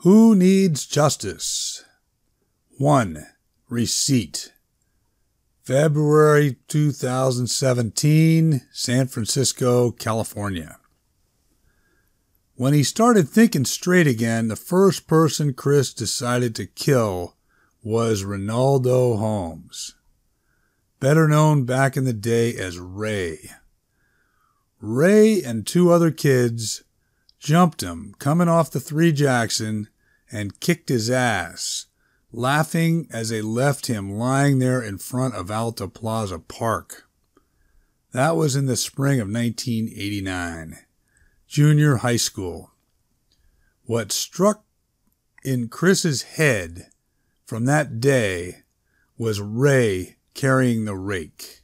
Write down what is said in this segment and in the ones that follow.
Who needs justice? 1. Receipt. February 2017, San Francisco, California. When he started thinking straight again, the first person Chris decided to kill was Ronaldo Holmes, better known back in the day as Ray. Ray and 2 other kids jumped him coming off the 3 Jackson and kicked his ass, laughing as they left him lying there in front of Alta Plaza Park. That was in the spring of 1989, junior high school. What struck in Chris's head from that day was Ray carrying the rake.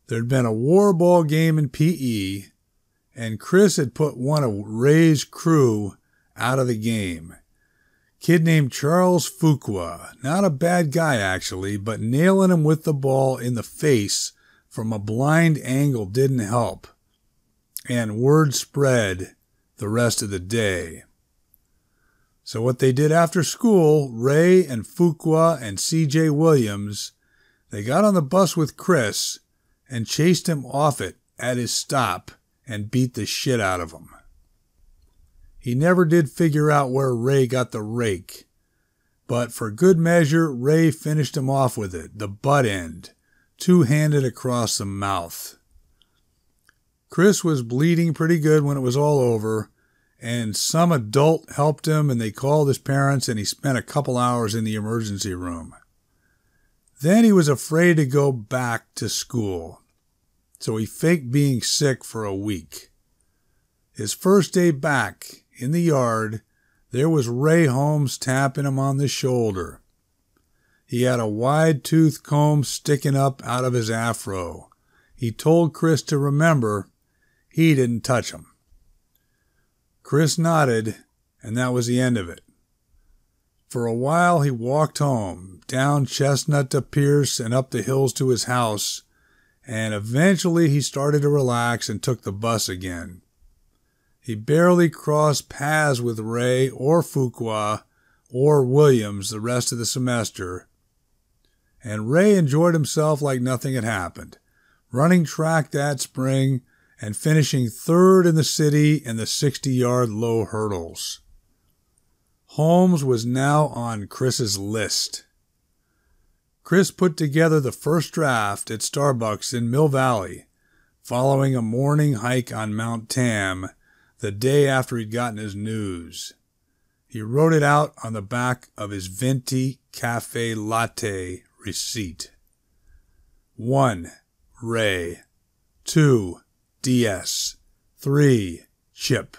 There'd been a war ball game in PE, and Chris had put one of Ray's crew out of the game. Kid named Charles Fuqua, not a bad guy actually, but nailing him with the ball in the face from a blind angle didn't help, and word spread the rest of the day. So what they did after school, Ray and Fuqua and C.J. Williams, they got on the bus with Chris and chased him off it at his stop and beat the shit out of him. He never did figure out where Ray got the rake, but for good measure, Ray finished him off with it, the butt end, 2-handed across the mouth. Chris was bleeding pretty good when it was all over, and some adult helped him, and they called his parents, and he spent a couple hours in the emergency room. Then he was afraid to go back to school, so he faked being sick for a week. His first day back in the yard, there was Ray Holmes tapping him on the shoulder. He had a wide-toothed comb sticking up out of his afro. He told Chris to remember he didn't touch him. Chris nodded, and that was the end of it. For a while he walked home, down Chestnut to Pierce and up the hills to his house, and eventually he started to relax and took the bus again. He barely crossed paths with Ray or Fuqua or Williams the rest of the semester, and Ray enjoyed himself like nothing had happened, running track that spring and finishing 3rd in the city in the 60-yard low hurdles. Holmes was now on Chris's list. Chris put together the first draft at Starbucks in Mill Valley, following a morning hike on Mount Tam the day after he'd gotten his news. He wrote it out on the back of his venti cafe latte receipt. 1. Ray. 2. DS. 3. Chip.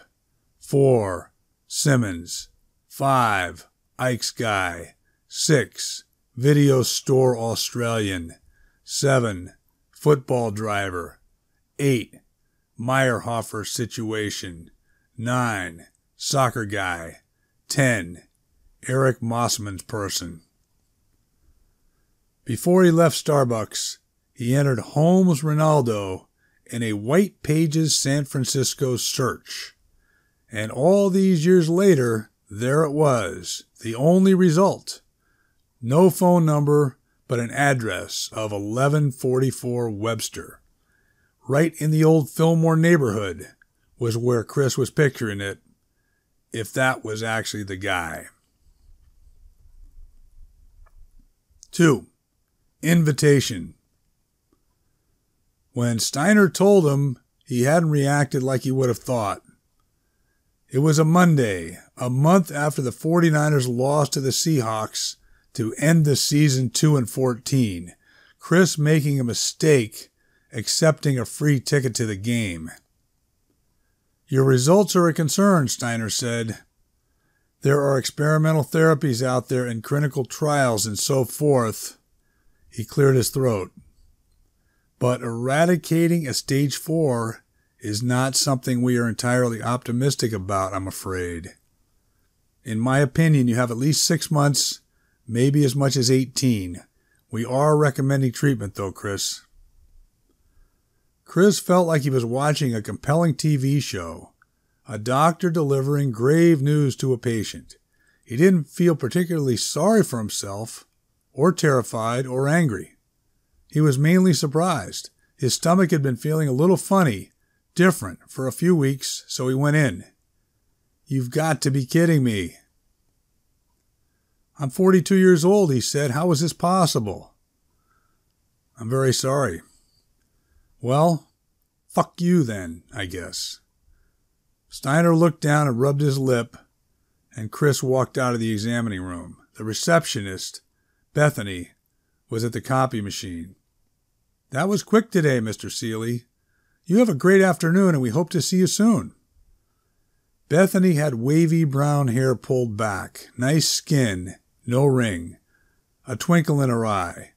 4. Simmons. 5. Ike's Guy. 6. Video Store Australian. 7. Football Driver. 8. Meyerhofer Situation. 9. Soccer Guy. 10. Eric Mossman's Person. Before he left Starbucks, he entered Holmes Ronaldo in a White Pages San Francisco search. And all these years later, there it was, the only result. No phone number, but an address of 1144 Webster. Right in the old Fillmore neighborhood was where Chris was picturing it, if that was actually the guy. 2. Invitation. When Steiner told him, he hadn't reacted like he would have thought. It was a Monday, a month after the 49ers lost to the Seahawks to end the season 2-14, Chris making a mistake accepting a free ticket to the game. Your results are a concern, Steiner said. There are experimental therapies out there and clinical trials and so forth. He cleared his throat. But eradicating a stage 4 is not something we are entirely optimistic about, I'm afraid. In my opinion, you have at least 6 months, maybe as much as 18. We are recommending treatment, though, Chris. Chris felt like he was watching a compelling TV show, A doctor delivering grave news to a patient. He didn't feel particularly sorry for himself, or terrified, or angry. He was mainly surprised. His stomach had been feeling a little funny, different, for a few weeks, so he went in. "You've got to be kidding me." "I'm 42 years old," he said. "How is this possible?" "I'm very sorry." "Well, fuck you then, I guess." Steiner looked down and rubbed his lip, and Chris walked out of the examining room. The receptionist, Bethany, was at the copy machine. "That was quick today, Mr. Seeley. You have a great afternoon, and we hope to see you soon." Bethany had wavy brown hair pulled back, nice skin, no ring, a twinkle in her eye.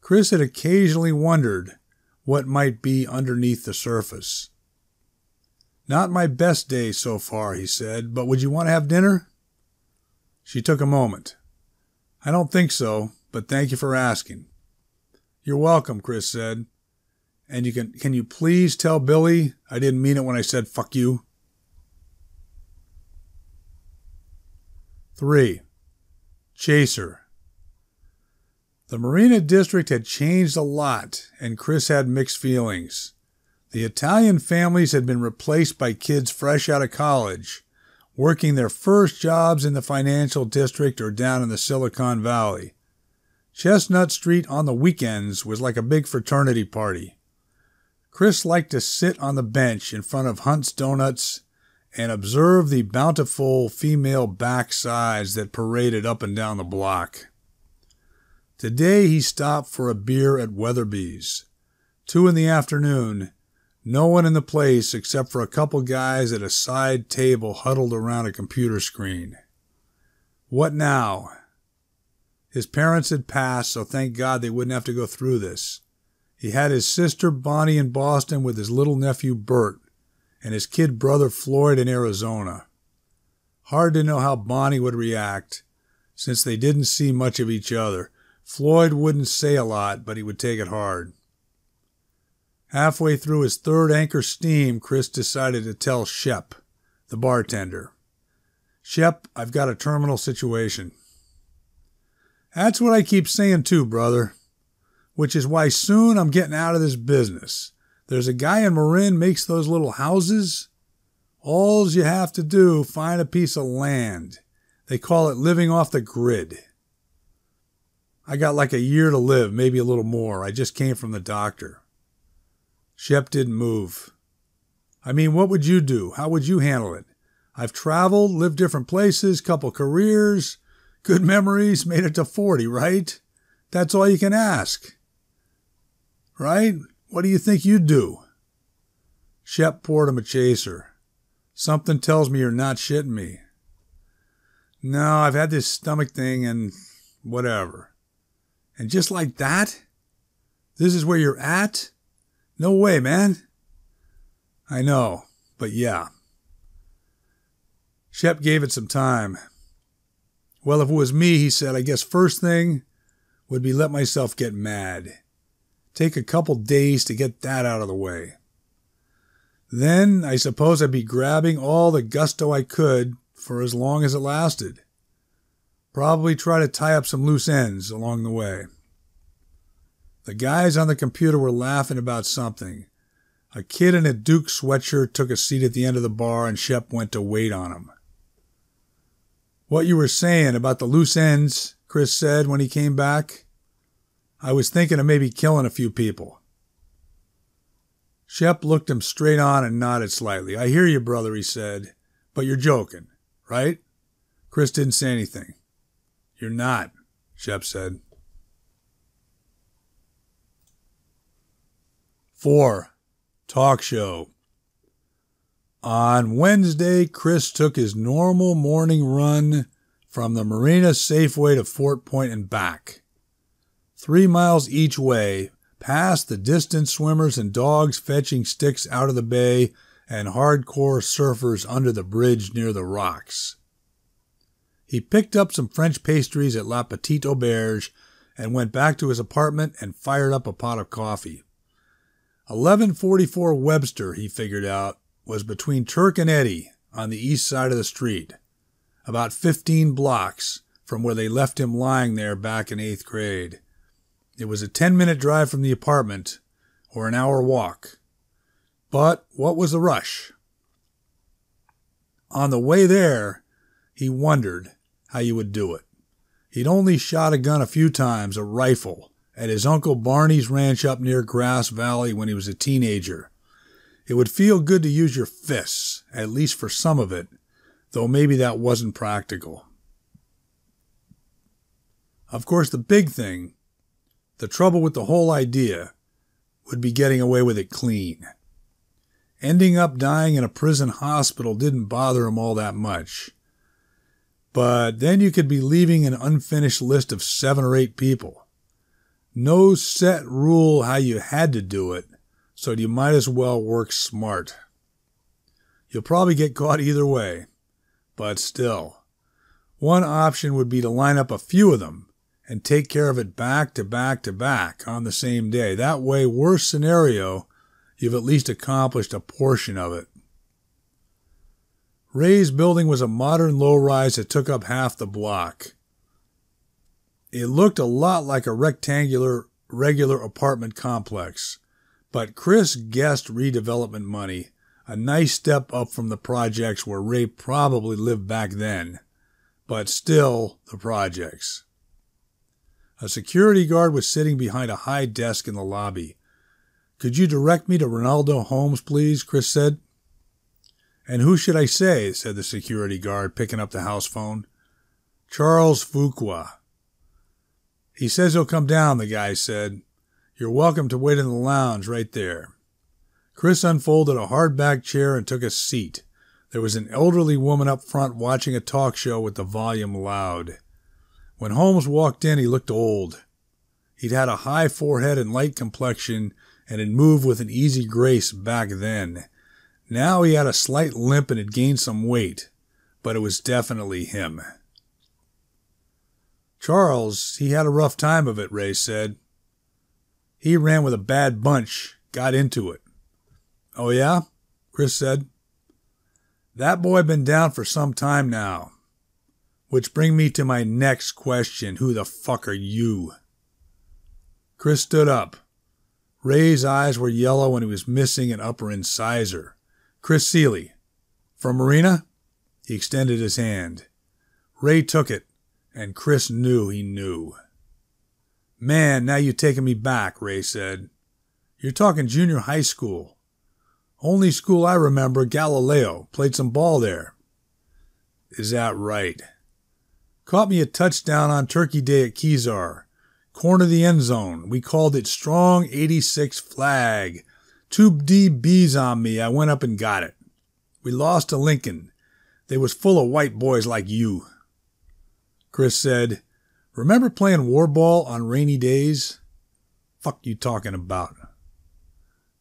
Chris had occasionally wondered what might be underneath the surface. "Not my best day so far," he said, "but would you want to have dinner?" She took a moment. "I don't think so, but thank you for asking." "You're welcome," Chris said. "And can you please tell Billy I didn't mean it when I said fuck you?" 3. Chaser. The Marina District had changed a lot, and Chris had mixed feelings. The Italian families had been replaced by kids fresh out of college, working their first jobs in the financial district or down in the Silicon Valley. Chestnut Street on the weekends was like a big fraternity party. Chris liked to sit on the bench in front of Hunt's Donuts and observe the bountiful female backsides that paraded up and down the block. Today he stopped for a beer at Weatherby's. 2 in the afternoon, no one in the place except for a couple guys at a side table huddled around a computer screen. What now? His parents had passed, so thank God they wouldn't have to go through this. He had his sister Bonnie in Boston with his little nephew Bert, and his kid brother Floyd in Arizona. Hard to know how Bonnie would react, since they didn't see much of each other. Floyd wouldn't say a lot, but he would take it hard. Halfway through his third Anchor Steam, Chris decided to tell Shep, the bartender. "Shep, I've got a terminal situation." "That's what I keep saying too, brother. Which is why soon I'm getting out of this business. There's a guy in Marin makes those little houses. All you have to do, find a piece of land. They call it living off the grid. I got like a year to live, maybe a little more. I just came from the doctor." Shep didn't move. "I mean, what would you do? How would you handle it? I've traveled, lived different places, couple careers, good memories, made it to 40, right? That's all you can ask. Right? What do you think you'd do?" Shep poured him a chaser. "Something tells me you're not shitting me." "No, I've had this stomach thing and whatever." "And just like that? This is where you're at? No way, man." "I know, but yeah." Shep gave it some time. "Well, if it was me," he said, "I guess first thing would be let myself get mad. Take a couple days to get that out of the way. Then I suppose I'd be grabbing all the gusto I could for as long as it lasted. Probably try to tie up some loose ends along the way." The guys on the computer were laughing about something. A kid in a Duke sweatshirt took a seat at the end of the bar, and Shep went to wait on him. "What you were saying about the loose ends," Chris said when he came back. "I was thinking of maybe killing a few people." Shep looked him straight on and nodded slightly. "I hear you, brother," he said. "But you're joking, right?" Chris didn't say anything. "You're not," Shep said. 4. Talk show. On Wednesday, Chris took his normal morning run from the Marina Safeway to Fort Point and back. 3 miles each way, past the distant swimmers and dogs fetching sticks out of the bay and hardcore surfers under the bridge near the rocks. He picked up some French pastries at La Petite Auberge and went back to his apartment and fired up a pot of coffee. 1144 Webster, he figured out, was between Turk and Eddy, on the east side of the street, about 15 blocks from where they left him lying there back in 8th grade. It was a 10-minute drive from the apartment, or an hour walk. But what was the rush? On the way there, he wondered how you would do it. He'd only shot a gun a few times, a rifle, at his Uncle Barney's ranch up near Grass Valley when he was a teenager. It would feel good to use your fists, at least for some of it, though maybe that wasn't practical. Of course, the big thing, the trouble with the whole idea, would be getting away with it clean. Ending up dying in a prison hospital didn't bother him all that much. But then you could be leaving an unfinished list of 7 or 8 people. No set rule how you had to do it, so you might as well work smart. You'll probably get caught either way, but still. One option would be to line up a few of them and take care of it back to back to back on the same day. That way, worst scenario, you've at least accomplished a portion of it. Ray's building was a modern low-rise that took up half the block. It looked a lot like a rectangular, regular apartment complex, but Chris guessed redevelopment money, a nice step up from the projects where Ray probably lived back then, but still the projects. A security guard was sitting behind a high desk in the lobby. "Could you direct me to Ronaldo Holmes, please?" Chris said. "And who should I say?" said the security guard, picking up the house phone. "Charles Fuqua." "He says he'll come down," the guy said. "You're welcome to wait in the lounge right there." Chris unfolded a hardback chair and took a seat. There was an elderly woman up front watching a talk show with the volume loud. When Holmes walked in, he looked old. He'd had a high forehead and light complexion and had moved with an easy grace back then. Now he had a slight limp and had gained some weight, but it was definitely him. "Charles, he had a rough time of it," Ray said. "He ran with a bad bunch, got into it." "Oh yeah?" Chris said. "That boy been down for some time now. Which bring me to my next question. Who the fuck are you?" Chris stood up. Ray's eyes were yellow and he was missing an upper incisor. "Chris Seeley. From Marina?" He extended his hand. Ray took it, and Chris knew he knew. "Man, now you're taking me back," Ray said. "You're talking junior high school. Only school I remember, Galileo. Played some ball there." "Is that right?" "Caught me a touchdown on Turkey Day at Kezar. Corner of the end zone. We called it Strong 86 Flag. 2 DBs on me. I went up and got it. We lost to Lincoln. They was full of white boys like you." Chris said, "Remember playing war ball on rainy days?" "Fuck you talking about?"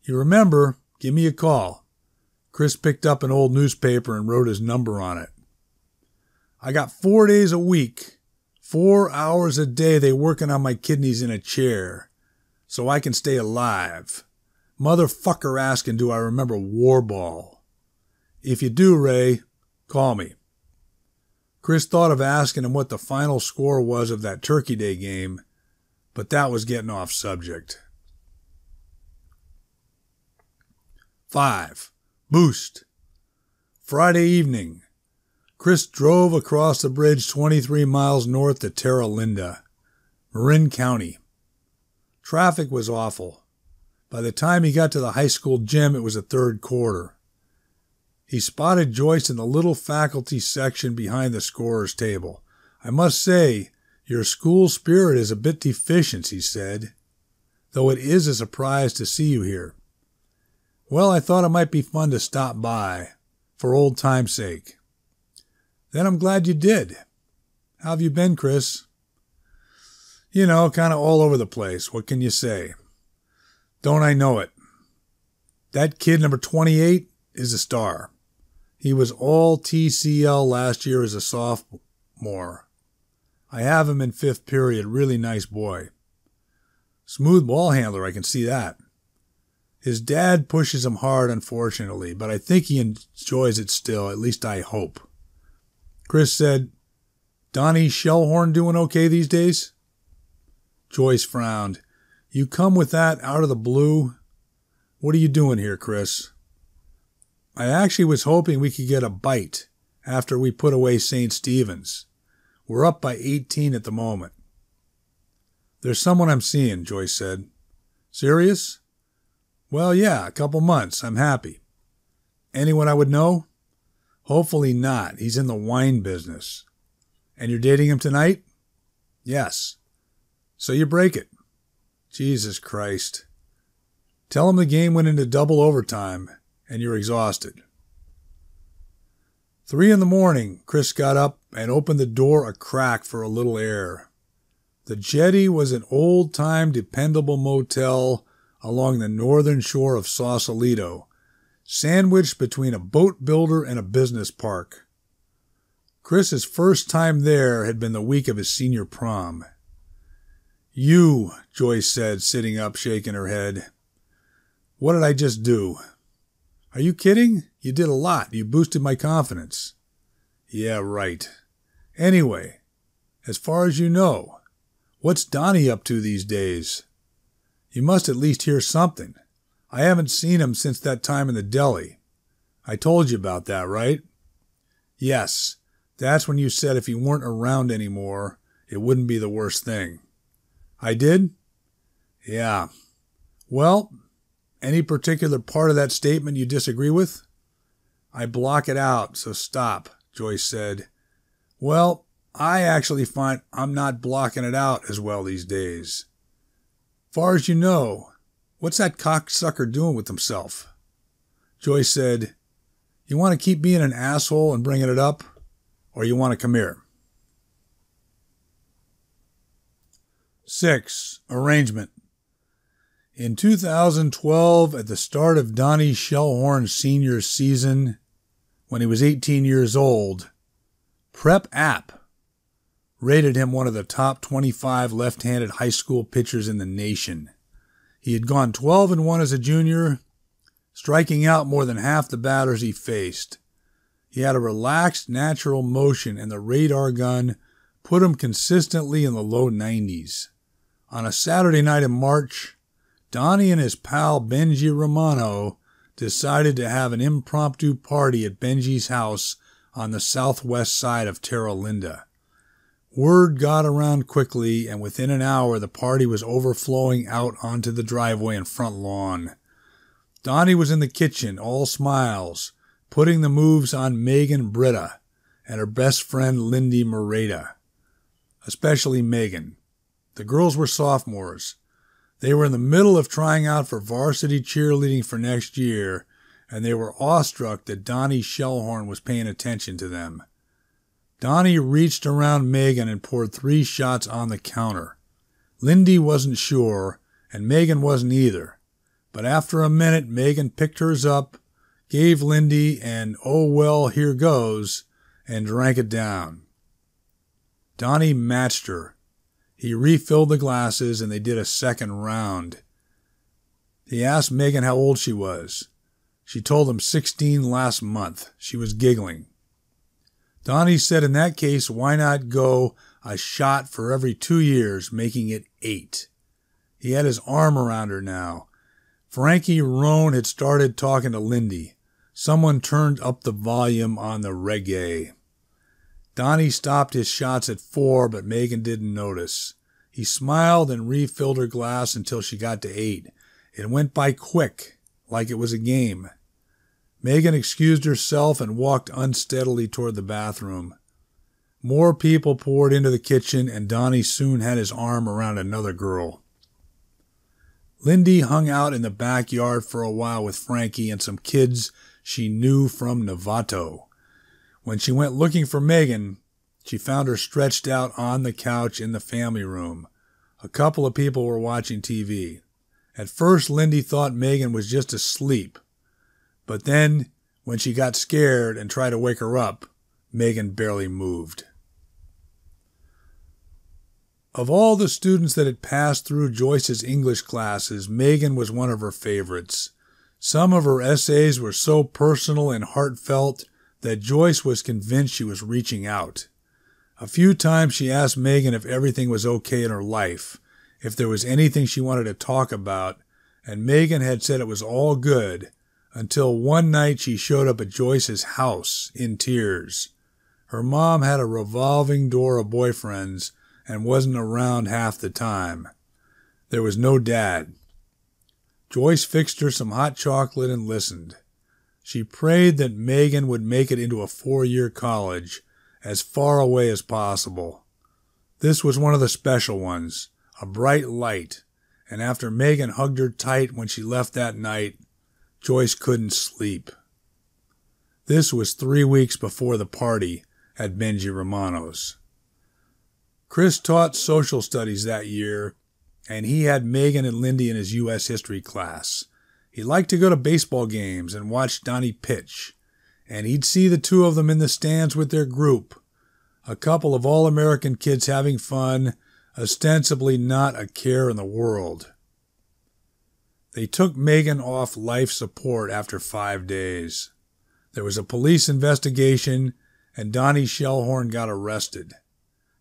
"You remember, give me a call." Chris picked up an old newspaper and wrote his number on it. "I got 4 days a week, 4 hours a day they working on my kidneys in a chair, so I can stay alive. Motherfucker asking, do I remember war ball? If you do, Ray, call me." Chris thought of asking him what the final score was of that Turkey Day game, but that was getting off subject. 5. Boost. Friday evening. Chris drove across the bridge 23 miles north to Terra Linda, Marin County. Traffic was awful. By the time he got to the high school gym, it was the third quarter. He spotted Joyce in the little faculty section behind the scorer's table. "I must say, your school spirit is a bit deficient," he said, "though it is a surprise to see you here. Well, I thought it might be fun to stop by, for old time's sake." "Then I'm glad you did. How have you been, Chris?" "You know, kind of all over the place. What can you say?" "Don't I know it? That kid, number 28, is a star. He was all TCL last year as a sophomore. I have him in 5th period. Really nice boy. Smooth ball handler, I can see that." His dad pushes him hard, unfortunately, but I think he enjoys it still, at least I hope. Chris said, Donnie Shellhorn doing okay these days? Joyce frowned. You come with that out of the blue? What are you doing here, Chris? I actually was hoping we could get a bite after we put away St. Stephen's. We're up by 18 at the moment. There's someone I'm seeing, Joyce said. Serious? Well, yeah, a couple months. I'm happy. Anyone I would know? Hopefully not. He's in the wine business. And you're dating him tonight? Yes. So you break it. Jesus Christ. Tell him the game went into double overtime and you're exhausted. 3 a.m, Chris got up and opened the door a crack for a little air. The Jetty was an old-time dependable motel along the northern shore of Sausalito, sandwiched between a boat builder and a business park. Chris's first time there had been the week of his senior prom. You, Joyce said, sitting up, shaking her head. What did I just do? Are you kidding? You did a lot. You boosted my confidence. Yeah, right. Anyway, as far as you know, what's Donnie up to these days? You must at least hear something. I haven't seen him since that time in the deli. I told you about that, right? Yes, that's when you said if he weren't around anymore, it wouldn't be the worst thing. I did? Yeah. Well, any particular part of that statement you disagree with? I block it out, so stop, Joyce said. Well, I actually find I'm not blocking it out as well these days. Far as you know, what's that cocksucker doing with himself? Joyce said, You want to keep being an asshole and bringing it up, or you want to come here? 6. Arrangement. In 2012, at the start of Donnie Shellhorn's senior season, when he was 18 years old, Prep App rated him one of the top 25 left-handed high school pitchers in the nation. He had gone 12-1 as a junior, striking out more than half the batters he faced. He had a relaxed, natural motion, and the radar gun put him consistently in the low 90s. On a Saturday night in March, Donnie and his pal Benji Romano decided to have an impromptu party at Benji's house on the southwest side of Terra Linda. Word got around quickly, and within an hour the party was overflowing out onto the driveway and front lawn. Donnie was in the kitchen, all smiles, putting the moves on Megan Britta and her best friend Lindy Moreta. Especially Megan. The girls were sophomores. They were in the middle of trying out for varsity cheerleading for next year, and they were awestruck that Donnie Shellhorn was paying attention to them. Donnie reached around Megan and poured 3 shots on the counter. Lindy wasn't sure, and Megan wasn't either. But after a minute, Megan picked hers up, gave Lindy an "oh well, here goes," and drank it down. Donnie matched her. He refilled the glasses, and they did a second round. He asked Megan how old she was. She told him 16 last month. She was giggling. Donnie said in that case, why not go a shot for every 2 years, making it 8. He had his arm around her now. Frankie Roan had started talking to Lindy. Someone turned up the volume on the reggae. Donnie stopped his shots at 4, but Megan didn't notice. He smiled and refilled her glass until she got to 8. It went by quick, like it was a game. Megan excused herself and walked unsteadily toward the bathroom. More people poured into the kitchen, and Donnie soon had his arm around another girl. Lindy hung out in the backyard for a while with Frankie and some kids she knew from Novato. When she went looking for Megan, she found her stretched out on the couch in the family room. A couple of people were watching TV. At first, Lindy thought Megan was just asleep. But then, when she got scared and tried to wake her up, Megan barely moved. Of all the students that had passed through Joyce's English classes, Megan was one of her favorites. Some of her essays were so personal and heartfelt that Joyce was convinced she was reaching out. A few times she asked Megan if everything was okay in her life, if there was anything she wanted to talk about, and Megan had said it was all good, until one night she showed up at Joyce's house in tears. Her mom had a revolving door of boyfriends and wasn't around half the time. There was no dad. Joyce fixed her some hot chocolate and listened. She prayed that Megan would make it into a 4-year college, as far away as possible. This was one of the special ones, a bright light, and after Megan hugged her tight when she left that night, Joyce couldn't sleep. This was 3 weeks before the party at Benji Romano's. Chris taught social studies that year, and he had Megan and Lindy in his U.S. history class. He liked to go to baseball games and watch Donnie pitch, and he'd see the two of them in the stands with their group, a couple of all-American kids having fun, ostensibly not a care in the world. They took Megan off life support after 5 days. There was a police investigation, and Donnie Shellhorn got arrested.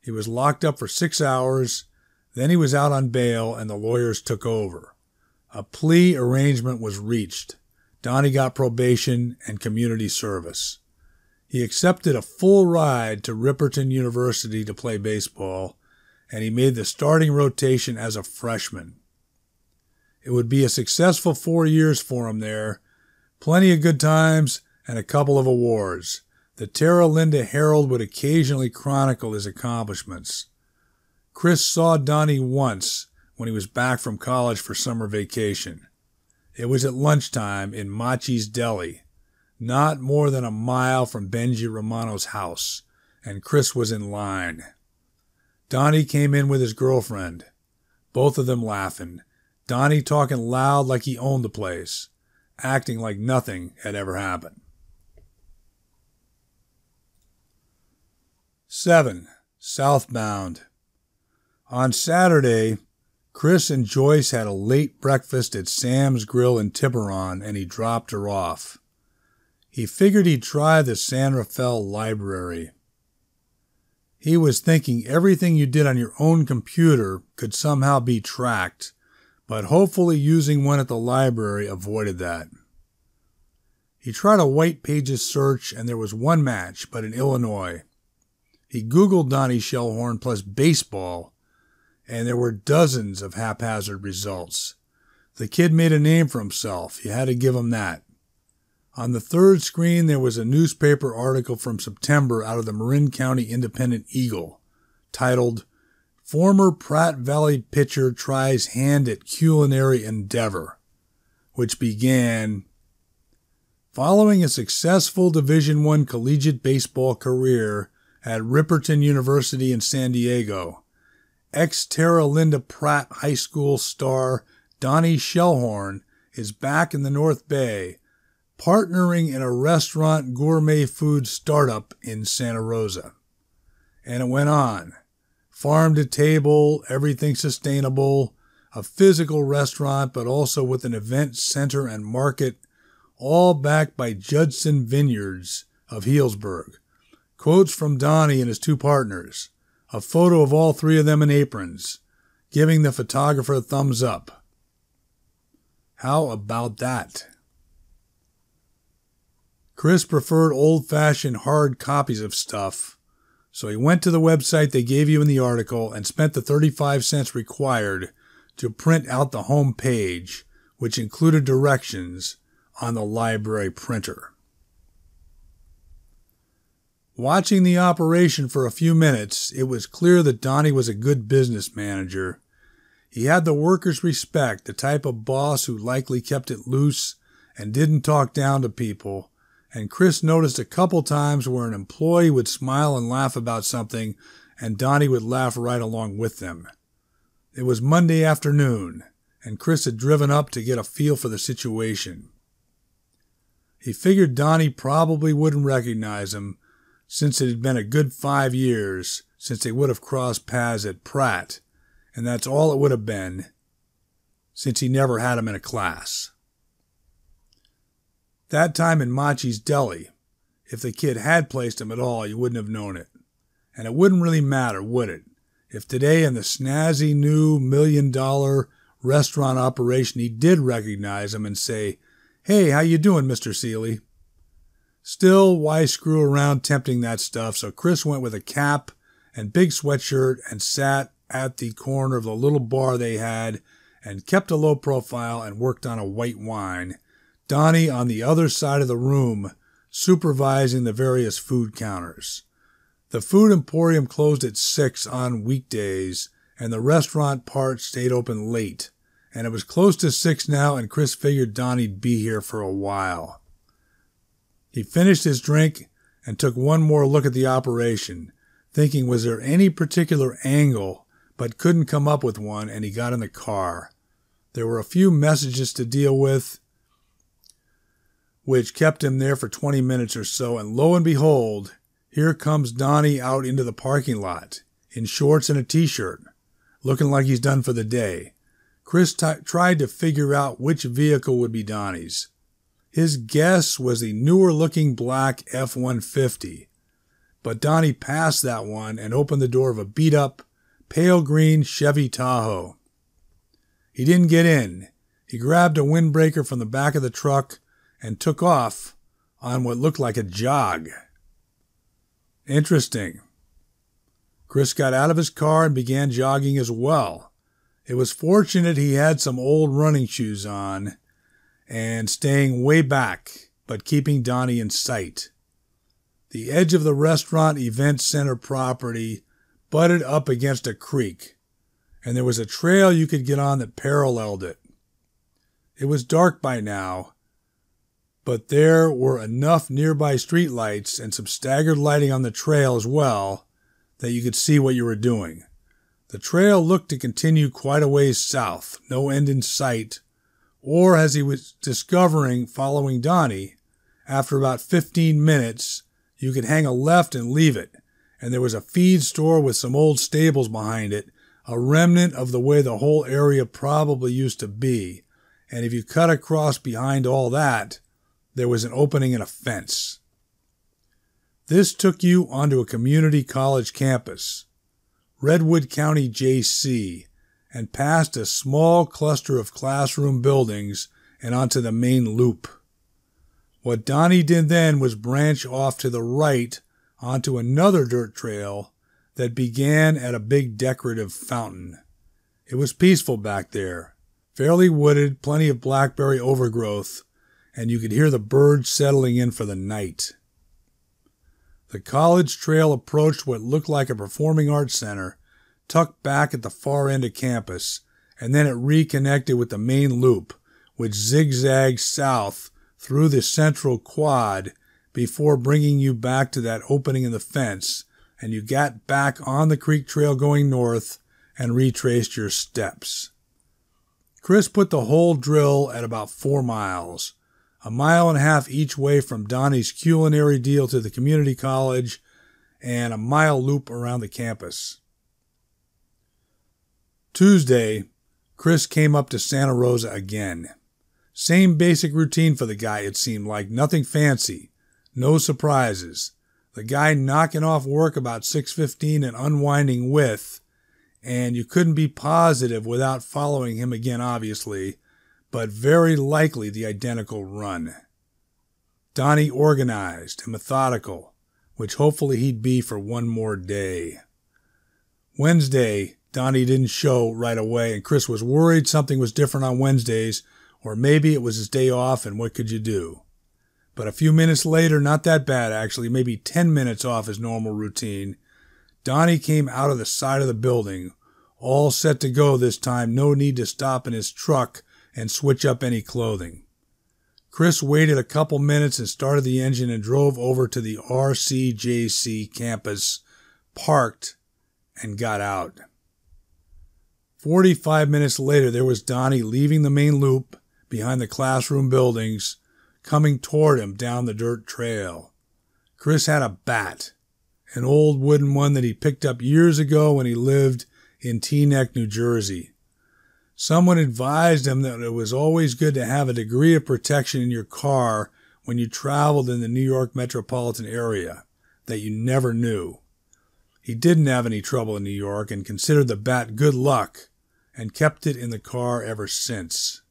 He was locked up for 6 hours, then he was out on bail, and the lawyers took over. A plea arrangement was reached. Donnie got probation and community service. He accepted a full ride to Ripperton University to play baseball, and he made the starting rotation as a freshman. It would be a successful 4 years for him there, plenty of good times and a couple of awards. The Terra Linda Herald would occasionally chronicle his accomplishments. Chris saw Donnie once when he was back from college for summer vacation. It was at lunchtime in Machi's Deli, not more than a mile from Benji Romano's house, and Chris was in line. Donnie came in with his girlfriend, both of them laughing, Donnie talking loud like he owned the place, acting like nothing had ever happened. 7. Southbound. On Saturday, Chris and Joyce had a late breakfast at Sam's Grill in Tiburon, and he dropped her off. He figured he'd try the San Rafael Library. He was thinking everything you did on your own computer could somehow be tracked, but hopefully using one at the library avoided that. He tried a white pages search, and there was one match, but in Illinois. He Googled Donnie Shellhorn plus baseball, and there were dozens of haphazard results. The kid made a name for himself. You had to give him that. On the third screen, there was a newspaper article from September out of the Marin County Independent Eagle, titled, "Former Pratt Valley Pitcher Tries Hand at Culinary Endeavor," which began, "Following a successful Division I collegiate baseball career at Ripperton University in San Diego, ex-Terra Linda Pratt High School star Donnie Shellhorn is back in the North Bay, partnering in a restaurant gourmet food startup in Santa Rosa." And it went on. Farm to table, everything sustainable, a physical restaurant, but also with an event center and market, all backed by Judson Vineyards of Healdsburg. Quotes from Donnie and his two partners. A photo of all three of them in aprons, giving the photographer a thumbs up. How about that? Chris preferred old-fashioned hard copies of stuff, so he went to the website they gave you in the article and spent the 35 cents required to print out the home page, which included directions on the library printer. Watching the operation for a few minutes, it was clear that Donnie was a good business manager. He had the workers' respect, the type of boss who likely kept it loose and didn't talk down to people, and Chris noticed a couple times where an employee would smile and laugh about something, and Donnie would laugh right along with them. It was Monday afternoon, and Chris had driven up to get a feel for the situation. He figured Donnie probably wouldn't recognize him, since it had been a good 5 years since they would have crossed paths at Pratt, and that's all it would have been, since he never had him in a class. That time in Machi's Deli, if the kid had placed him at all, you wouldn't have known it. And it wouldn't really matter, would it? If today in the snazzy new $1 million restaurant operation he did recognize him and say, "Hey, how you doing, Mr. Seeley?" Still, why screw around tempting that stuff, so Chris went with a cap and big sweatshirt and sat at the corner of the little bar they had and kept a low profile and worked on a white wine, Donnie on the other side of the room supervising the various food counters. The food emporium closed at 6 on weekdays, and the restaurant part stayed open late, and it was close to 6 now, and Chris figured Donnie'd be here for a while. He finished his drink and took one more look at the operation, thinking was there any particular angle, but couldn't come up with one, and he got in the car. There were a few messages to deal with, which kept him there for 20 minutes or so, and lo and behold, here comes Donnie out into the parking lot, in shorts and a t-shirt, looking like he's done for the day. Chris tried to figure out which vehicle would be Donnie's. His guess was the newer-looking black F-150, but Donnie passed that one and opened the door of a beat-up, pale green Chevy Tahoe. He didn't get in. He grabbed a windbreaker from the back of the truck and took off on what looked like a jog. Interesting. Chris got out of his car and began jogging as well. It was fortunate he had some old running shoes on and staying way back, but keeping Donnie in sight. The edge of the restaurant event center property butted up against a creek, and there was a trail you could get on that paralleled it. It was dark by now, but there were enough nearby streetlights and some staggered lighting on the trail as well that you could see what you were doing. The trail looked to continue quite a ways south, no end in sight, or as he was discovering following Donnie, after about 15 minutes, you could hang a left and leave it, and there was a feed store with some old stables behind it, a remnant of the way the whole area probably used to be, and if you cut across behind all that, there was an opening in a fence. This took you onto a community college campus, Redwood County JC, and past a small cluster of classroom buildings and onto the main loop. What Donnie did then was branch off to the right onto another dirt trail that began at a big decorative fountain. It was peaceful back there, fairly wooded, plenty of blackberry overgrowth, and you could hear the birds settling in for the night. The college trail approached what looked like a performing arts center, tucked back at the far end of campus, and then it reconnected with the main loop, which zigzagged south through the central quad before bringing you back to that opening in the fence, and you got back on the creek trail going north and retraced your steps. Chris put the whole drill at about 4 miles, 1.5 miles each way from Donnie's culinary deal to the community college, and a mile loop around the campus. Tuesday, Chris came up to Santa Rosa again. Same basic routine for the guy, it seemed like. Nothing fancy. No surprises. The guy knocking off work about 6:15 and unwinding with, and you couldn't be positive without following him again, obviously, but very likely the identical run. Donnie organized and methodical, which hopefully he'd be for one more day. Wednesday, Donnie didn't show right away, and Chris was worried something was different on Wednesdays, or maybe it was his day off, and what could you do? But a few minutes later, not that bad actually, maybe 10 minutes off his normal routine, Donnie came out of the side of the building, all set to go this time, no need to stop in his truck and switch up any clothing. Chris waited a couple minutes and started the engine and drove over to the RCJC campus, parked, and got out. 45 minutes later, there was Donnie leaving the main loop behind the classroom buildings, coming toward him down the dirt trail. Chris had a bat, an old wooden one that he picked up years ago when he lived in Teaneck, New Jersey. Someone advised him that it was always good to have a degree of protection in your car when you traveled in the New York metropolitan area that you never knew. He didn't have any trouble in New York and considered the bat good luck and kept it in the car ever since.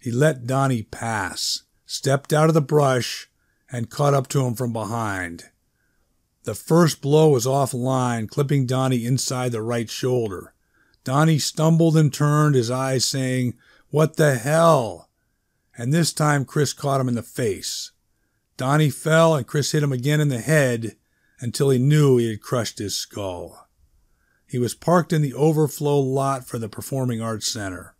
He let Donnie pass, stepped out of the brush, and caught up to him from behind. The first blow was offline, clipping Donnie inside the right shoulder. Donnie stumbled and turned, his eyes saying, "What the hell?" And this time Chris caught him in the face. Donnie fell and Chris hit him again in the head until he knew he had crushed his skull. He was parked in the overflow lot for the Performing Arts Center.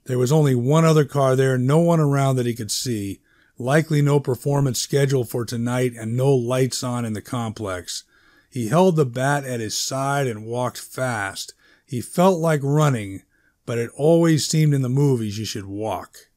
There was only one other car there, no one around that he could see, likely no performance scheduled for tonight and no lights on in the complex. He held the bat at his side and walked fast. He felt like running, but it always seemed in the movies you should walk.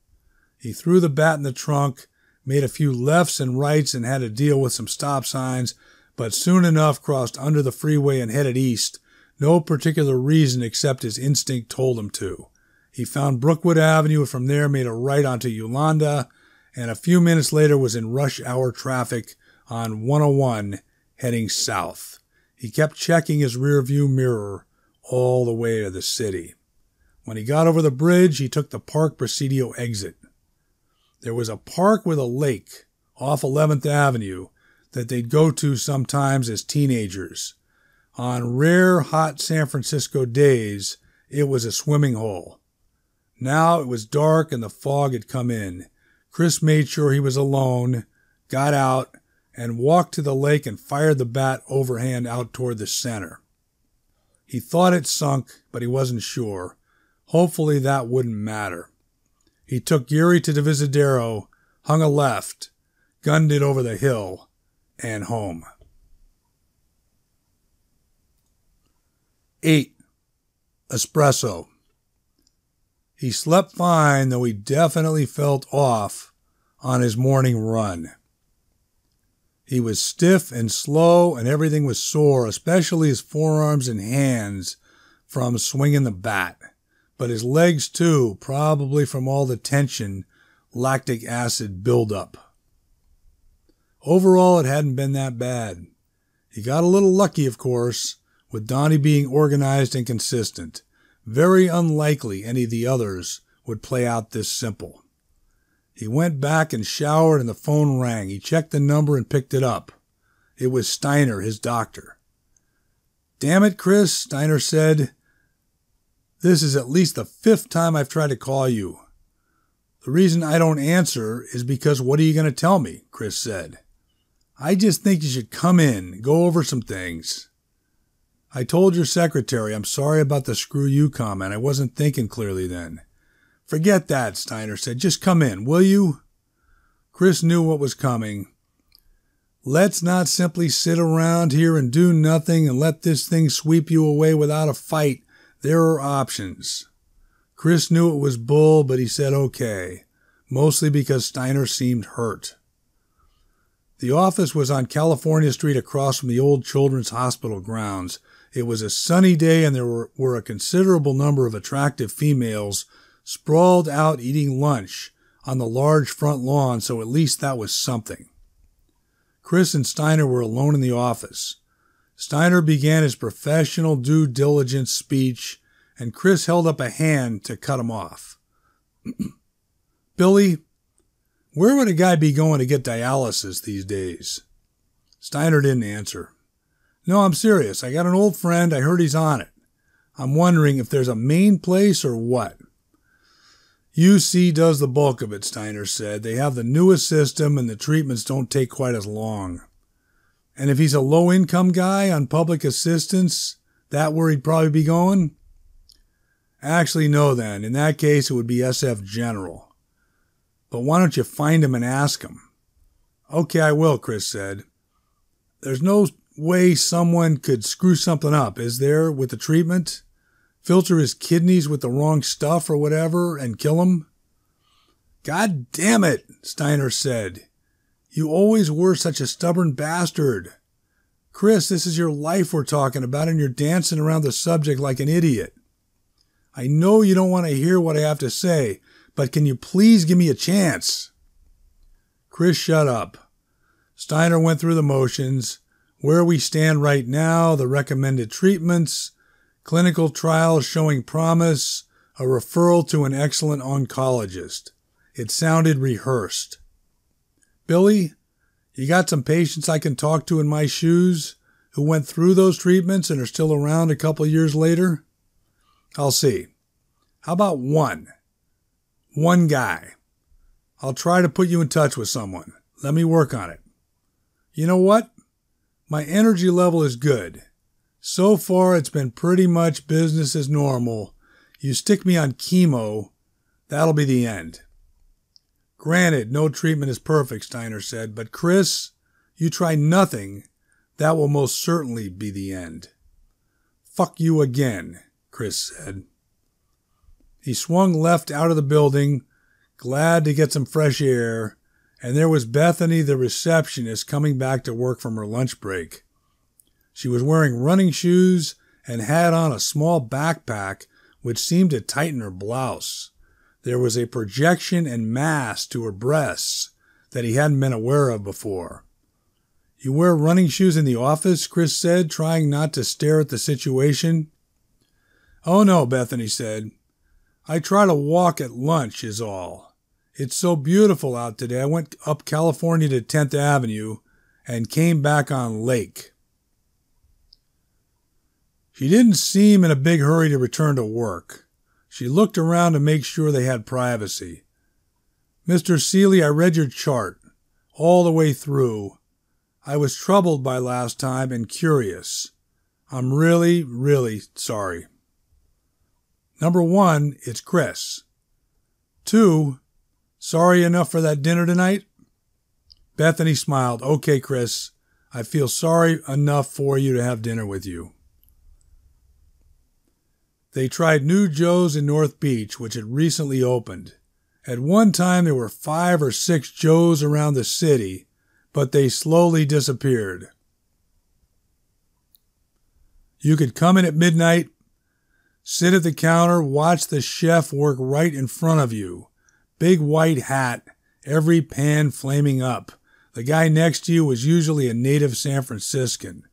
He threw the bat in the trunk, made a few lefts and rights and had to deal with some stop signs, but soon enough crossed under the freeway and headed east, no particular reason except his instinct told him to. He found Brookwood Avenue and from there made a right onto Yolanda, and a few minutes later was in rush hour traffic on 101 heading south. He kept checking his rearview mirror all the way to the city. When he got over the bridge, he took the Park Presidio exit. There was a park with a lake off 11th Avenue that they'd go to sometimes as teenagers. On rare, hot San Francisco days, it was a swimming hole. Now it was dark and the fog had come in. Chris made sure he was alone, got out, and walked to the lake and fired the bat overhand out toward the center. He thought it sunk, but he wasn't sure. Hopefully that wouldn't matter. He took Geary to Divisadero, hung a left, gunned it over the hill, and home. 8. Espresso. He slept fine, though he definitely felt off on his morning run. He was stiff and slow, and everything was sore, especially his forearms and hands from swinging the bat. But his legs too, probably from all the tension, lactic acid buildup. Overall, it hadn't been that bad. He got a little lucky, of course, with Donnie being organized and consistent. Very unlikely any of the others would play out this simple. He went back and showered and the phone rang. He checked the number and picked it up. It was Steiner, his doctor. "Damn it, Chris," Steiner said. "This is at least the 5th time I've tried to call you. The reason I don't answer is because what are you going to tell me?" Chris said. "I just think you should come in, go over some things." "I told your secretary I'm sorry about the screw you comment. I wasn't thinking clearly then." "Forget that," Steiner said. "Just come in, will you?" Chris knew what was coming. Let's not simply sit around here and do nothing and let this thing sweep you away without a fight. There are options. Chris knew it was bull, but he said okay, mostly because Steiner seemed hurt. The office was on California Street across from the old Children's Hospital grounds. It was a sunny day and there were a considerable number of attractive females sprawled out eating lunch on the large front lawn, so at least that was something. Chris and Steiner were alone in the office. Steiner began his professional due diligence speech, and Chris held up a hand to cut him off. "Billy, where would a guy be going to get dialysis these days?" Steiner didn't answer. "No, I'm serious. I got an old friend. I heard he's on it. I'm wondering if there's a main place or what." "UC does the bulk of it," Steiner said. "They have the newest system and the treatments don't take quite as long." "And if he's a low-income guy on public assistance, that where he'd probably be going?" "Actually, no then. In that case, it would be SF General." "But why don't you find him and ask him?" "Okay, I will," Chris said. "There's no way someone could screw something up, is there, with the treatment? Filter his kidneys with the wrong stuff or whatever and kill him?" "God damn it," Steiner said. "You always were such a stubborn bastard." Chris, this is your life we're talking about, and you're dancing around the subject like an idiot. I know you don't want to hear what I have to say, but can you please give me a chance? Chris shut up. Steiner went through the motions, where we stand right now, the recommended treatments, clinical trials showing promise, a referral to an excellent oncologist. It sounded rehearsed. Billy, you got some patients I can talk to in my shoes who went through those treatments and are still around a couple of years later? I'll see. How about one? One guy. I'll try to put you in touch with someone. Let me work on it. You know what? My energy level is good. So far, it's been pretty much business as normal. You stick me on chemo, that'll be the end. Granted, no treatment is perfect, Steiner said, but Chris, you try nothing, that will most certainly be the end. Fuck you again, Chris said. He swung left out of the building, glad to get some fresh air, and there was Bethany, the receptionist, coming back to work from her lunch break. She was wearing running shoes and had on a small backpack which seemed to tighten her blouse. There was a projection and mass to her breasts that he hadn't been aware of before. You wear running shoes in the office? Chris said, trying not to stare at the situation. Oh no, Bethany said. I try to walk at lunch is all. It's so beautiful out today. I went up California to 10th Avenue and came back on Lake. She didn't seem in a big hurry to return to work. She looked around to make sure they had privacy. Mr. Seeley, I read your chart all the way through. I was troubled by last time and curious. I'm really, really sorry. Number one, it's Chris. 2, sorry enough for that dinner tonight? Bethany smiled. Okay, Chris, I feel sorry enough for you to have dinner with you. They tried New Joe's in North Beach, which had recently opened. At one time, there were 5 or 6 Joe's around the city, but they slowly disappeared. You could come in at midnight, sit at the counter, watch the chef work right in front of you. Big white hat, every pan flaming up. The guy next to you was usually a native San Franciscan.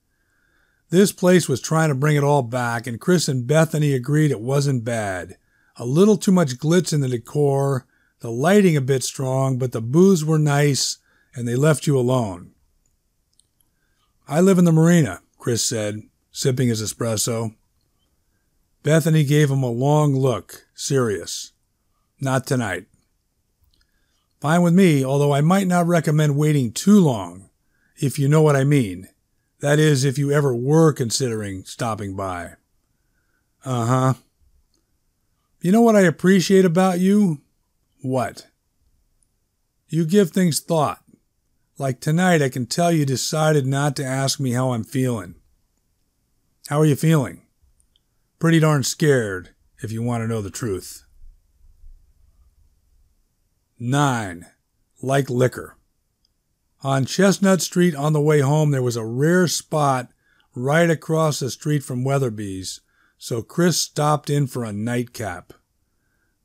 This place was trying to bring it all back, and Chris and Bethany agreed it wasn't bad. A little too much glitz in the decor, the lighting a bit strong, but the booze were nice, and they left you alone. I live in the marina, Chris said, sipping his espresso. Bethany gave him a long look, serious. Not tonight. Fine with me, although I might not recommend waiting too long, if you know what I mean. That is, if you ever were considering stopping by. Uh-huh. You know what I appreciate about you? What? You give things thought. Like tonight, I can tell you decided not to ask me how I'm feeling. How are you feeling? Pretty darn scared, if you want to know the truth. 9. Like liquor. On Chestnut Street on the way home, there was a rare spot right across the street from Weatherby's, so Chris stopped in for a nightcap.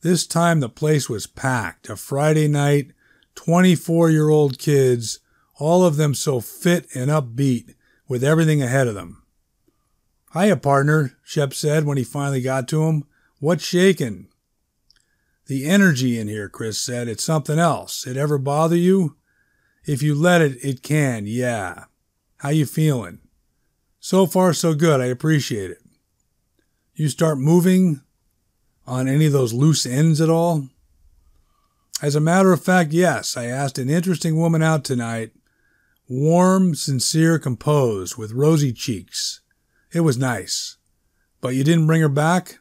This time the place was packed. A Friday night, 24-year-old kids, all of them so fit and upbeat, with everything ahead of them. Hiya, partner, Shep said when he finally got to him. What's shaking? The energy in here, Chris said. It's something else. It ever bother you? If you let it, it can, yeah. How you feeling? So far, so good. I appreciate it. You start moving on any of those loose ends at all? As a matter of fact, yes. I asked an interesting woman out tonight. Warm, sincere, composed, with rosy cheeks. It was nice. But you didn't bring her back?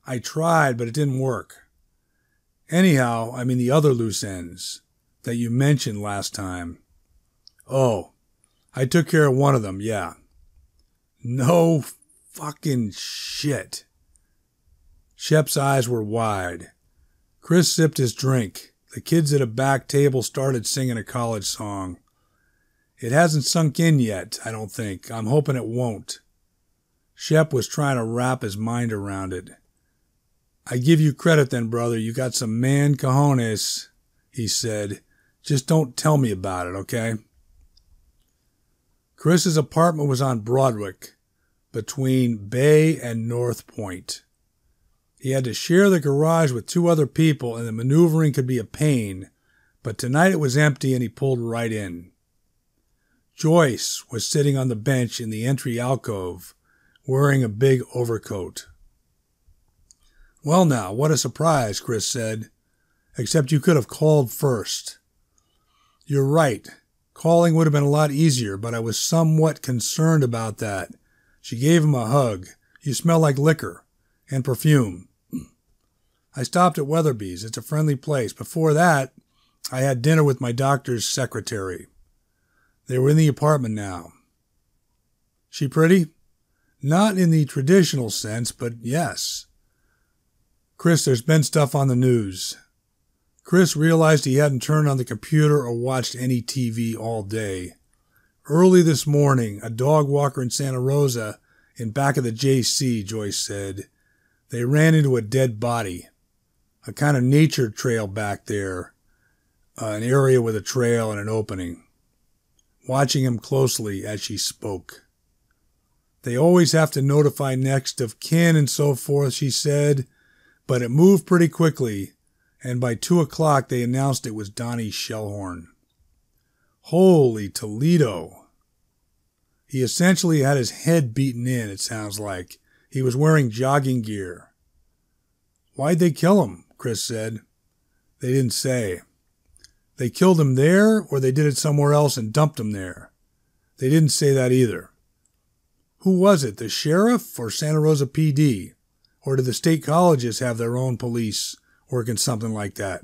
I tried, but it didn't work. Anyhow, I mean the other loose ends that you mentioned last time. Oh, I took care of one of them, yeah. No fucking shit. Shep's eyes were wide. Chris sipped his drink. The kids at a back table started singing a college song. It hasn't sunk in yet, I don't think. I'm hoping it won't. Shep was trying to wrap his mind around it. I give you credit then, brother. You got some man cojones, he said. Just don't tell me about it, okay? Chris's apartment was on Broadwick, between Bay and North Point. He had to share the garage with 2 other people, and the maneuvering could be a pain, but tonight it was empty and he pulled right in. Joyce was sitting on the bench in the entry alcove, wearing a big overcoat. Well now, what a surprise, Chris said. Except you could have called first. You're right. Calling would have been a lot easier, but I was somewhat concerned about that. She gave him a hug. You smell like liquor and perfume. I stopped at Weatherby's. It's a friendly place. Before that, I had dinner with my doctor's secretary. They were in the apartment now. She pretty? Not in the traditional sense, but yes. Chris, there's been stuff on the news. Chris realized he hadn't turned on the computer or watched any TV all day. Early this morning, a dog walker in Santa Rosa, in back of the JC, Joyce said, they ran into a dead body. A kind of nature trail back there, an area with a trail and an opening. Watching him closely as she spoke. They always have to notify next of kin and so forth, she said, but it moved pretty quickly, and by 2 o'clock they announced it was Donnie Shellhorn. Holy Toledo! He essentially had his head beaten in, it sounds like. He was wearing jogging gear. Why'd they kill him? Chris said. They didn't say. They killed him there, or they did it somewhere else and dumped him there. They didn't say that either. Who was it, the sheriff or Santa Rosa PD? Or do the state colleges have their own police working something like that?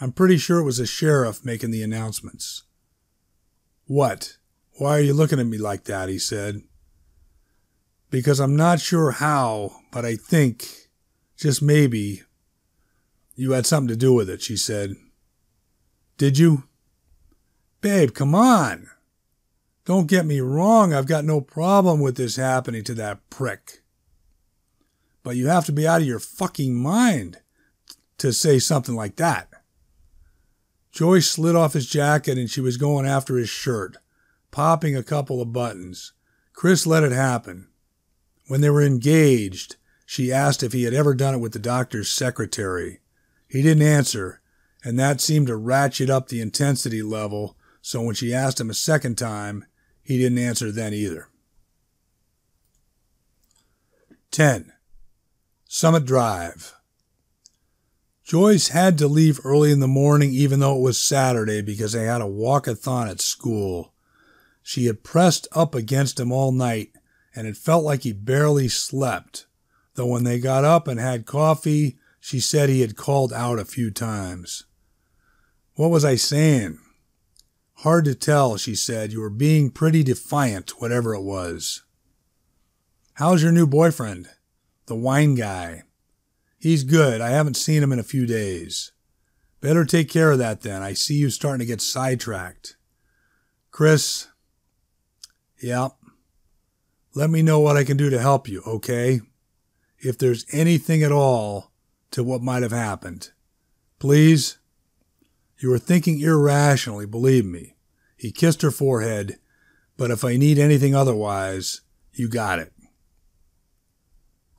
I'm pretty sure it was the sheriff making the announcements. What? Why are you looking at me like that? He said. Because I'm not sure how, but I think, just maybe, you had something to do with it, she said. Did you? Babe, come on. Don't get me wrong, I've got no problem with this happening to that prick. But you have to be out of your fucking mind to say something like that. Joyce slid off his jacket and she was going after his shirt, popping a couple of buttons. Chris let it happen. When they were engaged, she asked if he had ever done it with the doctor's secretary. He didn't answer, and that seemed to ratchet up the intensity level, so when she asked him a second time, he didn't answer then either. 10. Summit Drive. Joyce had to leave early in the morning even though it was Saturday because they had a walkathon at school. She had pressed up against him all night and it felt like he barely slept, though when they got up and had coffee, she said he had called out a few times. What was I saying? Hard to tell, she said. You were being pretty defiant, whatever it was. How's your new boyfriend? The wine guy. He's good. I haven't seen him in a few days. Better take care of that then. I see you starting to get sidetracked. Chris. Yep. Let me know what I can do to help you, okay? If there's anything at all to what might have happened. Please? You were thinking irrationally, believe me. He kissed her forehead, but if I need anything otherwise, you got it.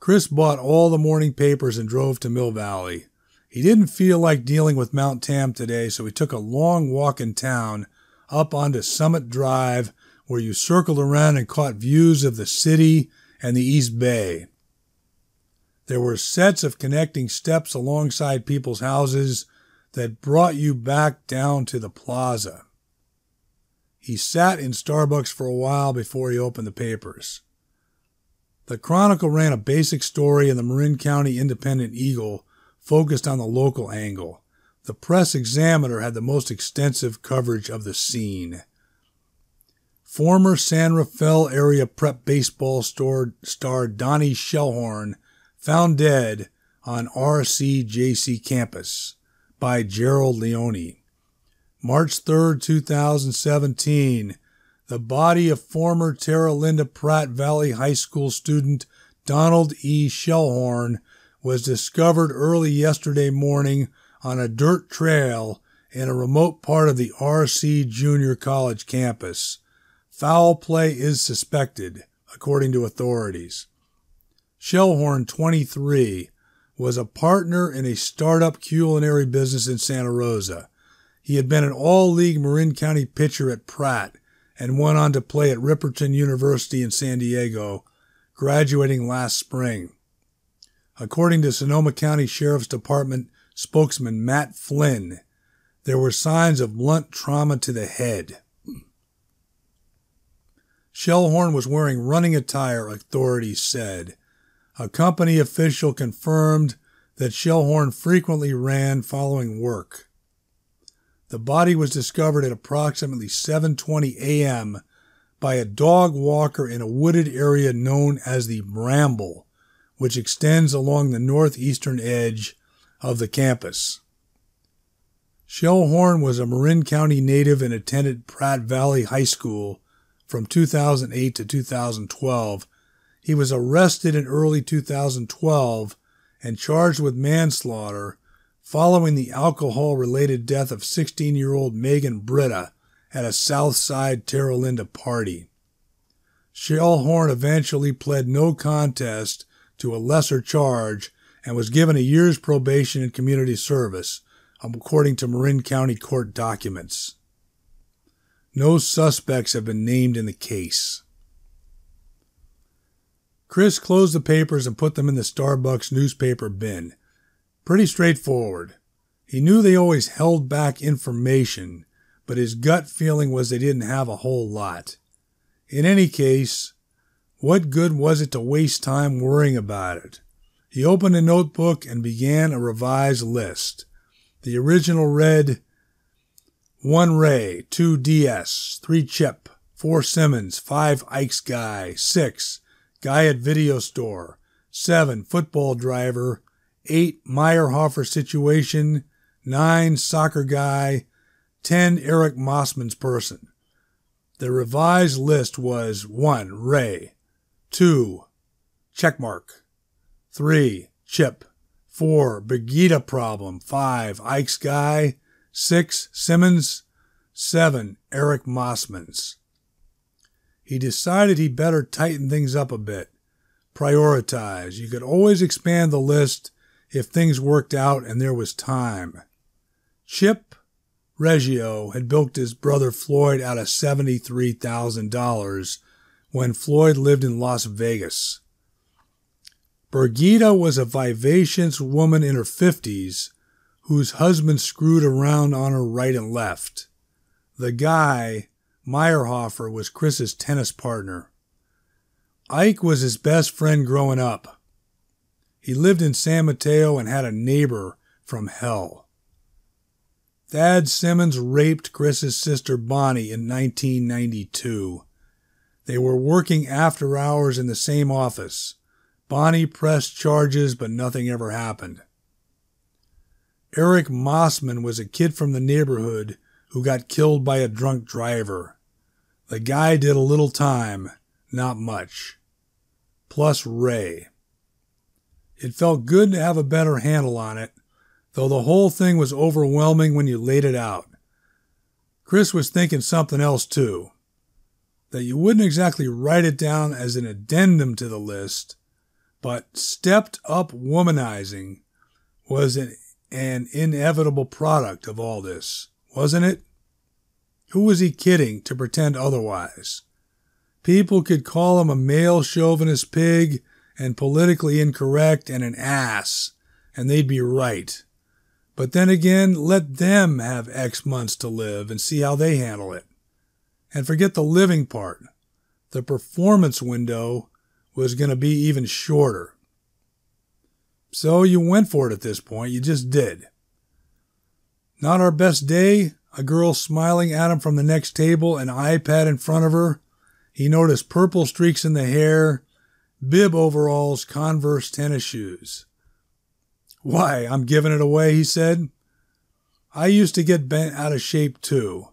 Chris bought all the morning papers and drove to Mill Valley. He didn't feel like dealing with Mount Tam today, so he took a long walk in town up onto Summit Drive, where you circled around and caught views of the city and the East Bay. There were sets of connecting steps alongside people's houses that brought you back down to the plaza. He sat in Starbucks for a while before he opened the papers. The Chronicle ran a basic story and the Marin County Independent Eagle focused on the local angle. The Press Examiner had the most extensive coverage of the scene. Former San Rafael area prep baseball star Donnie Shellhorn found dead on RCJC campus by Gerald Leone. March 3, 2017, the body of former Terra Linda Pratt Valley High School student Donald E. Shellhorn was discovered early yesterday morning on a dirt trail in a remote part of the RC Junior College campus. Foul play is suspected, according to authorities. Shellhorn, 23, was a partner in a startup culinary business in Santa Rosa. He had been an all-league Marin County pitcher at Pratt and went on to play at Ripperton University in San Diego, graduating last spring. According to Sonoma County Sheriff's Department spokesman Matt Flynn, there were signs of blunt trauma to the head. Shellhorn was wearing running attire, authorities said. A company official confirmed that Shellhorn frequently ran following work. The body was discovered at approximately 7:20 a.m. by a dog walker in a wooded area known as the Bramble, which extends along the northeastern edge of the campus. Shellhorn was a Marin County native and attended Pratt Valley High School from 2008 to 2012. He was arrested in early 2012 and charged with manslaughter following the alcohol-related death of 16-year-old Megan Britta at a Southside Terra Linda party. Shellhorn eventually pled no contest to a lesser charge and was given a year's probation and community service, according to Marin County court documents. No suspects have been named in the case. Chris closed the papers and put them in the Starbucks newspaper bin. Pretty straightforward. He knew they always held back information, but his gut feeling was they didn't have a whole lot. In any case, what good was it to waste time worrying about it? He opened a notebook and began a revised list. The original read, 1 Ray, 2 DS, 3 Chip, 4 Simmons, 5 Ike's Guy, 6 Guy at Video Store, 7 Football Driver, 8 Meyerhofer Situation, 9 Soccer Guy, 10 Eric Mossman's Person. The revised list was 1 Ray, 2 Checkmark, 3 Chip, 4 Brigida Problem, 5 Ike's Guy, 6 Simmons, 7 Eric Mossman's. He decided he better tighten things up a bit. Prioritize. You could always expand the list if things worked out and there was time. Chip Reggio had bilked his brother Floyd out of $73,000 when Floyd lived in Las Vegas. Brigida was a vivacious woman in her 50s whose husband screwed around on her right and left. The guy, Meyerhofer, was Chris's tennis partner. Ike was his best friend growing up. He lived in San Mateo and had a neighbor from hell. Thad Simmons raped Chris's sister Bonnie in 1992. They were working after hours in the same office. Bonnie pressed charges, but nothing ever happened. Eric Mossman was a kid from the neighborhood who got killed by a drunk driver. The guy did a little time, not much. Plus Ray. It felt good to have a better handle on it, though the whole thing was overwhelming when you laid it out. Chris was thinking something else too. That you wouldn't exactly write it down as an addendum to the list, but stepped up womanizing was an inevitable product of all this, wasn't it? Who was he kidding to pretend otherwise? People could call him a male chauvinist pig and politically incorrect and an ass, and they'd be right. But then again, let them have X months to live and see how they handle it. And forget the living part. The performance window was going to be even shorter. So you went for it at this point. You just did. Not our best day? A girl smiling at him from the next table, an iPad in front of her. He noticed purple streaks in the hair, bib overalls, Converse tennis shoes. Why, I'm giving it away, he said. I used to get bent out of shape too.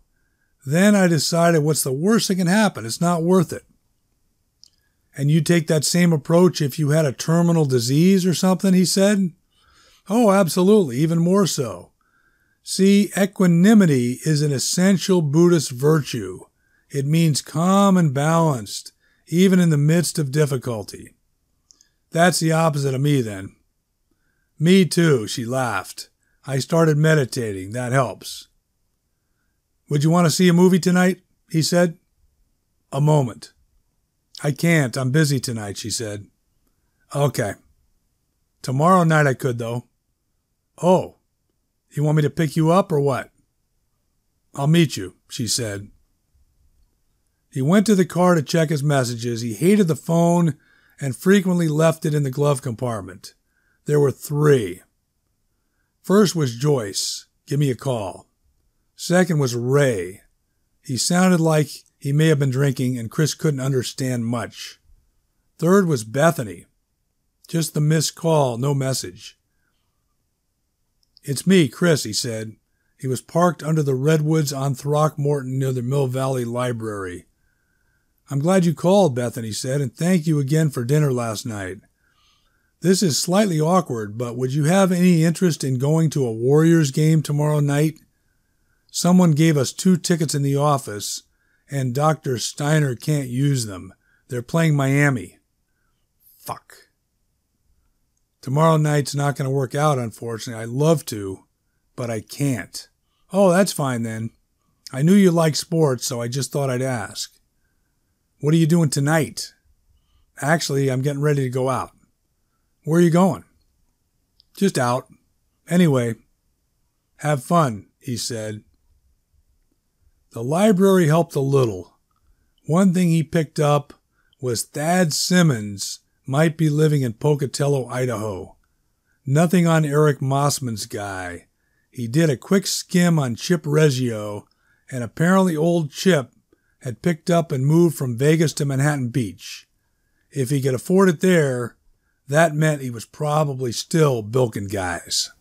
Then I decided, what's the worst that can happen? It's not worth it. And you take that same approach if you had a terminal disease or something, he said. Oh, absolutely, even more so. See, equanimity is an essential Buddhist virtue. It means calm and balanced, even in the midst of difficulty. That's the opposite of me then. Me too, she laughed. I started meditating. That helps. Would you want to see a movie tonight? He said. A moment. I can't. I'm busy tonight, she said. Okay. Tomorrow night I could, though. Oh, you want me to pick you up or what? I'll meet you, she said. He went to the car to check his messages. He hated the phone and frequently left it in the glove compartment. There were 3. First was Joyce. Give me a call. Second was Ray. He sounded like he may have been drinking and Chris couldn't understand much. Third was Bethany. Just the missed call, no message. It's me, Chris, he said. He was parked under the redwoods on Throckmorton near the Mill Valley Library. I'm glad you called, Bethany said, and thank you again for dinner last night. This is slightly awkward, but would you have any interest in going to a Warriors game tomorrow night? Someone gave us 2 tickets in the office, and Dr. Steiner can't use them. They're playing Miami. Fuck. Tomorrow night's not going to work out, unfortunately. I'd love to, but I can't. Oh, that's fine then. I knew you liked sports, so I just thought I'd ask. What are you doing tonight? Actually, I'm getting ready to go out. Where are you going? Just out. Anyway, have fun, he said. The library helped a little. One thing he picked up was Thad Simmons might be living in Pocatello, Idaho. Nothing on Eric Mossman's guy. He did a quick skim on Chip Reggio, and apparently old Chip had picked up and moved from Vegas to Manhattan Beach. If he could afford it there, that meant he was probably still bilking guys.